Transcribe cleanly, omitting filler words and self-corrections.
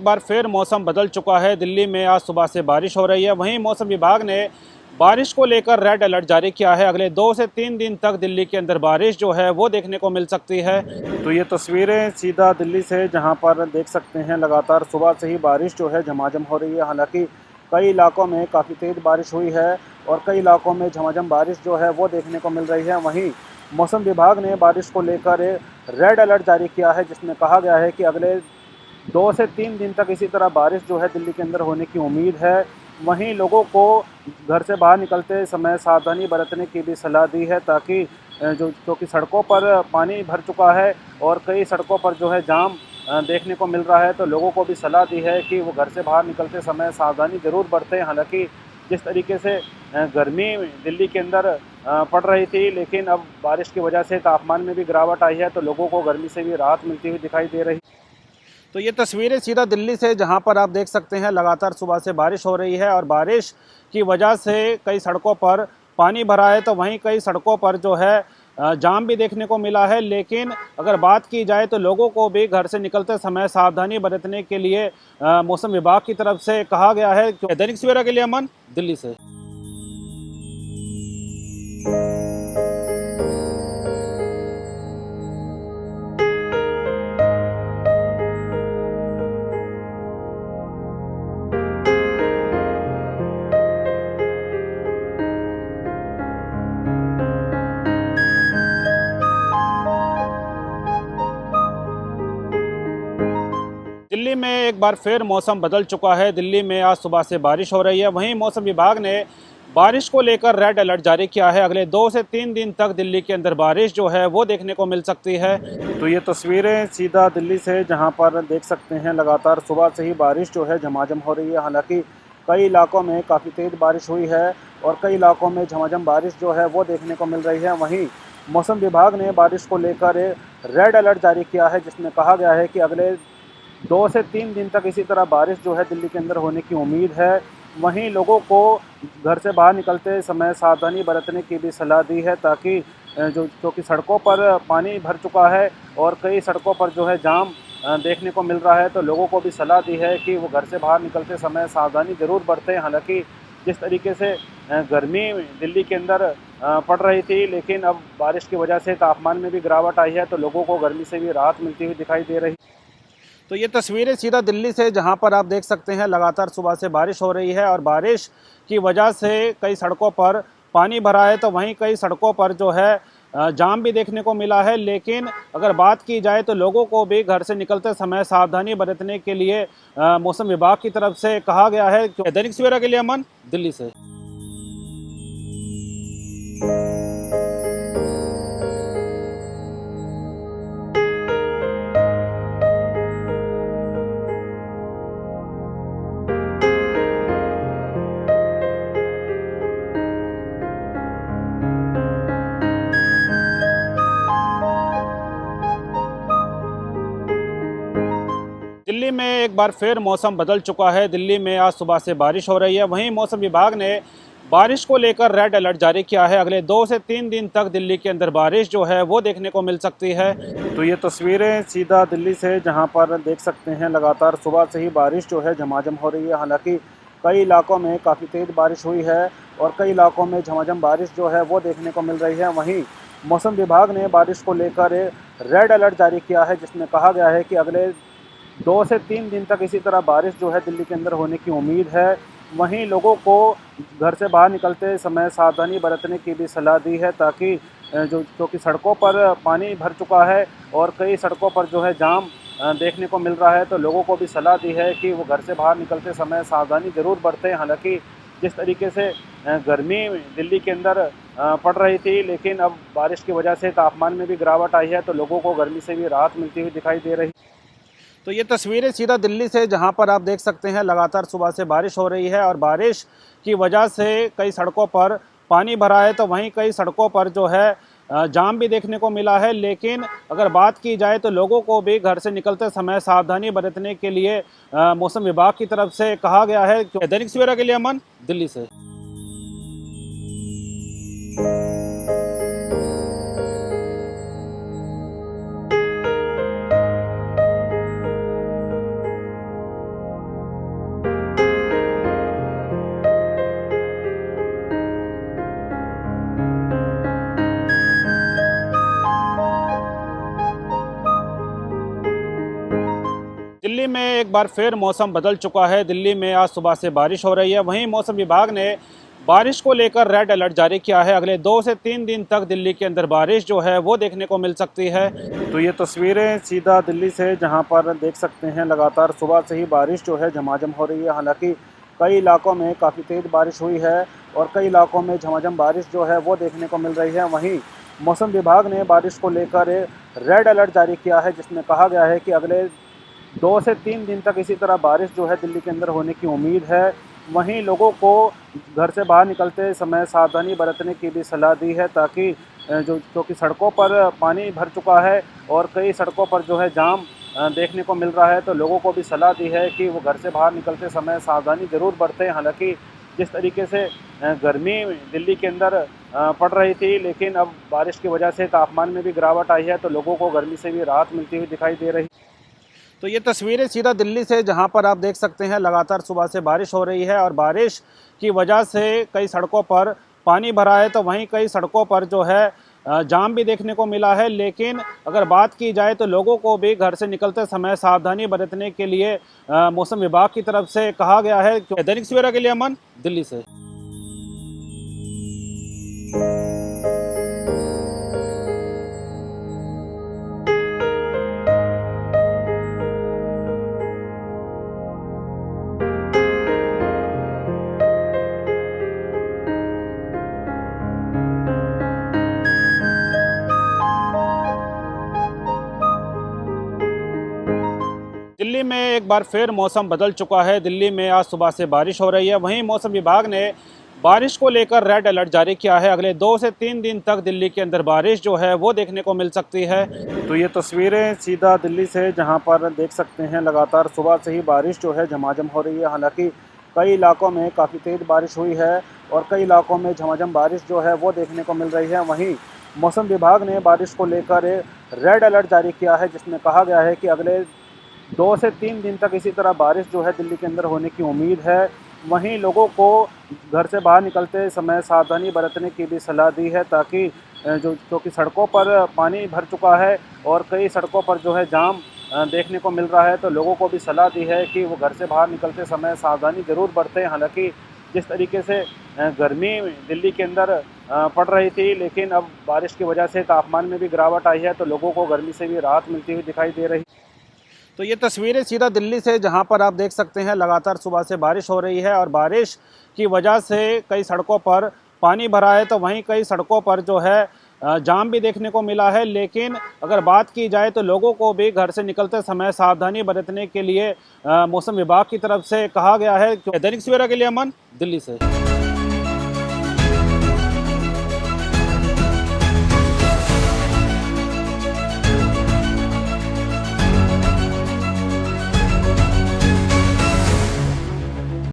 एक बार फिर मौसम बदल चुका है। दिल्ली में आज सुबह से बारिश हो रही है। वहीं मौसम विभाग ने बारिश को लेकर रेड अलर्ट जारी किया है। अगले 2 से 3 दिन तक दिल्ली के अंदर बारिश जो है वो देखने को मिल सकती है। तो ये तस्वीरें सीधा दिल्ली से, जहां पर देख सकते हैं लगातार सुबह से ही बारिश जो है झमाझम हो रही है। हालांकि कई इलाकों में काफ़ी तेज़ बारिश हुई है और कई इलाकों में झमाझम बारिश जो है वो देखने को मिल रही है। वहीं मौसम विभाग ने बारिश को लेकर रेड अलर्ट जारी किया है, जिसमें कहा गया है कि अगले 2 से 3 दिन तक इसी तरह बारिश जो है दिल्ली के अंदर होने की उम्मीद है। वहीं लोगों को घर से बाहर निकलते समय सावधानी बरतने की भी सलाह दी है, ताकि क्योंकि सड़कों पर पानी भर चुका है और कई सड़कों पर जो है जाम देखने को मिल रहा है। तो लोगों को भी सलाह दी है कि वो घर से बाहर निकलते समय सावधानी ज़रूर बरतें। हालांकि जिस तरीके से गर्मी दिल्ली के अंदर पड़ रही थी, लेकिन अब बारिश की वजह से तापमान में भी गिरावट आई है, तो लोगों को गर्मी से भी राहत मिलती हुई दिखाई दे रही है। तो ये तस्वीरें सीधा दिल्ली से, जहां पर आप देख सकते हैं लगातार सुबह से बारिश हो रही है और बारिश की वजह से कई सड़कों पर पानी भरा है। तो वहीं कई सड़कों पर जो है जाम भी देखने को मिला है। लेकिन अगर बात की जाए तो लोगों को भी घर से निकलते समय सावधानी बरतने के लिए मौसम विभाग की तरफ से कहा गया है। दैनिक सवेरा के लिए अमन, दिल्ली से। दिल्ली में एक बार फिर मौसम बदल चुका है। दिल्ली में आज सुबह से बारिश हो रही है। वहीं मौसम विभाग ने बारिश को लेकर रेड अलर्ट जारी किया है। अगले 2 से 3 दिन तक दिल्ली के अंदर बारिश जो है वो देखने को मिल सकती है। तो ये तस्वीरें सीधा दिल्ली से, जहां पर देख सकते हैं लगातार सुबह से ही बारिश जो है झमाझम हो रही है। हालांकि कई इलाकों में काफ़ी तेज़ बारिश हुई है और कई इलाकों में झमाझम बारिश जो है वो देखने को मिल रही है। वहीं मौसम विभाग ने बारिश को लेकर रेड अलर्ट जारी किया है, जिसमें कहा गया है कि अगले 2 से 3 दिन तक इसी तरह बारिश जो है दिल्ली के अंदर होने की उम्मीद है। वहीं लोगों को घर से बाहर निकलते समय सावधानी बरतने की भी सलाह दी है, ताकि क्योंकि सड़कों पर पानी भर चुका है और कई सड़कों पर जो है जाम देखने को मिल रहा है। तो लोगों को भी सलाह दी है कि वो घर से बाहर निकलते समय सावधानी ज़रूर बरतें। हालांकि जिस तरीके से गर्मी दिल्ली के अंदर पड़ रही थी, लेकिन अब बारिश की वजह से तापमान में भी गिरावट आई है, तो लोगों को गर्मी से भी राहत मिलती हुई दिखाई दे रही है। तो ये तस्वीरें सीधा दिल्ली से, जहां पर आप देख सकते हैं लगातार सुबह से बारिश हो रही है और बारिश की वजह से कई सड़कों पर पानी भरा है। तो वहीं कई सड़कों पर जो है जाम भी देखने को मिला है। लेकिन अगर बात की जाए तो लोगों को भी घर से निकलते समय सावधानी बरतने के लिए मौसम विभाग की तरफ से कहा गया है। दैनिक सवेरा के लिए अमन, दिल्ली से। दिल्ली में एक बार फिर मौसम बदल चुका है। दिल्ली में आज सुबह से बारिश हो रही है। वहीं मौसम विभाग ने बारिश को लेकर रेड अलर्ट जारी किया है। अगले 2 से 3 दिन तक दिल्ली के अंदर बारिश जो है वो देखने को मिल सकती है। तो ये तस्वीरें सीधा दिल्ली से, जहां पर देख सकते हैं लगातार सुबह से ही बारिश जो है झमाझम हो रही है। हालांकि कई इलाकों में काफ़ी तेज़ बारिश हुई है और कई इलाकों में झमाझम बारिश जो है वो देखने को मिल रही है। वहीं मौसम विभाग ने बारिश को लेकर रेड अलर्ट जारी किया है, जिसमें कहा गया है कि अगले 2 से 3 दिन तक इसी तरह बारिश जो है दिल्ली के अंदर होने की उम्मीद है। वहीं लोगों को घर से बाहर निकलते समय सावधानी बरतने की भी सलाह दी है, ताकि क्योंकि सड़कों पर पानी भर चुका है और कई सड़कों पर जो है जाम देखने को मिल रहा है। तो लोगों को भी सलाह दी है कि वो घर से बाहर निकलते समय सावधानी ज़रूर बरतें। हालांकि जिस तरीके से गर्मी दिल्ली के अंदर पड़ रही थी, लेकिन अब बारिश की वजह से तापमान में भी गिरावट आई है, तो लोगों को गर्मी से भी राहत मिलती हुई दिखाई दे रही है। तो ये तस्वीरें सीधा दिल्ली से, जहां पर आप देख सकते हैं लगातार सुबह से बारिश हो रही है और बारिश की वजह से कई सड़कों पर पानी भरा है। तो वहीं कई सड़कों पर जो है जाम भी देखने को मिला है। लेकिन अगर बात की जाए तो लोगों को भी घर से निकलते समय सावधानी बरतने के लिए मौसम विभाग की तरफ से कहा गया है। दैनिक सवेरा के लिए अमन, दिल्ली से। एक बार फिर मौसम बदल चुका है। दिल्ली में आज सुबह से बारिश हो रही है। वहीं मौसम विभाग ने बारिश को लेकर रेड अलर्ट जारी किया है। अगले 2 से 3 दिन तक दिल्ली के अंदर बारिश जो है वो देखने को मिल सकती है। तो ये तस्वीरें सीधा दिल्ली से, जहां पर देख सकते हैं लगातार सुबह से ही बारिश जो है झमाझम हो रही है। हालांकि कई इलाकों में काफ़ी तेज़ बारिश हुई है और कई इलाकों में झमाझम बारिश जो है वो देखने को मिल रही है। वहीं मौसम विभाग ने बारिश को लेकर रेड अलर्ट जारी किया है, जिसमें कहा गया है कि अगले 2 से 3 दिन तक इसी तरह बारिश जो है दिल्ली के अंदर होने की उम्मीद है। वहीं लोगों को घर से बाहर निकलते समय सावधानी बरतने की भी सलाह दी है, ताकि क्योंकि सड़कों पर पानी भर चुका है और कई सड़कों पर जो है जाम देखने को मिल रहा है। तो लोगों को भी सलाह दी है कि वो घर से बाहर निकलते समय सावधानी ज़रूर बरतें। हालांकि जिस तरीके से गर्मी दिल्ली के अंदर पड़ रही थी, लेकिन अब बारिश की वजह से तापमान में भी गिरावट आई है, तो लोगों को गर्मी से भी राहत मिलती हुई दिखाई दे रही। तो ये तस्वीरें सीधा दिल्ली से, जहां पर आप देख सकते हैं लगातार सुबह से बारिश हो रही है और बारिश की वजह से कई सड़कों पर पानी भरा है। तो वहीं कई सड़कों पर जो है जाम भी देखने को मिला है। लेकिन अगर बात की जाए तो लोगों को भी घर से निकलते समय सावधानी बरतने के लिए मौसम विभाग की तरफ से कहा गया है। दैनिक सवेरा के लिए अमन, दिल्ली से। दिल्ली में एक बार फिर मौसम बदल चुका है। दिल्ली में आज सुबह से बारिश हो रही है। वहीं मौसम विभाग ने बारिश को लेकर रेड अलर्ट जारी किया है। अगले 2 से 3 दिन तक दिल्ली के अंदर बारिश जो है वो देखने को मिल सकती है। तो ये तस्वीरें सीधा दिल्ली से, जहां पर देख सकते हैं लगातार सुबह से ही बारिश जो है झमाझम हो रही है। हालांकि कई इलाकों में काफ़ी तेज़ बारिश हुई है और कई इलाकों में झमाझम बारिश जो है वो देखने को मिल रही है। वहीं मौसम विभाग ने बारिश को लेकर रेड अलर्ट जारी किया है, जिसमें कहा गया है कि अगले 2 से 3 दिन तक इसी तरह बारिश जो है दिल्ली के अंदर होने की उम्मीद है। वहीं लोगों को घर से बाहर निकलते समय सावधानी बरतने की भी सलाह दी है, ताकि क्योंकि सड़कों पर पानी भर चुका है और कई सड़कों पर जो है जाम देखने को मिल रहा है। तो लोगों को भी सलाह दी है कि वो घर से बाहर निकलते समय सावधानी ज़रूर बरतें। हालांकि जिस तरीके से गर्मी दिल्ली के अंदर पड़ रही थी, लेकिन अब बारिश की वजह से तापमान में भी गिरावट आई है, तो लोगों को गर्मी से भी राहत मिलती हुई दिखाई दे रही। तो ये तस्वीरें सीधा दिल्ली से, जहां पर आप देख सकते हैं लगातार सुबह से बारिश हो रही है और बारिश की वजह से कई सड़कों पर पानी भरा है। तो वहीं कई सड़कों पर जो है जाम भी देखने को मिला है। लेकिन अगर बात की जाए तो लोगों को भी घर से निकलते समय सावधानी बरतने के लिए मौसम विभाग की तरफ से कहा गया है। दैनिक सवेरा के लिए अमन, दिल्ली से।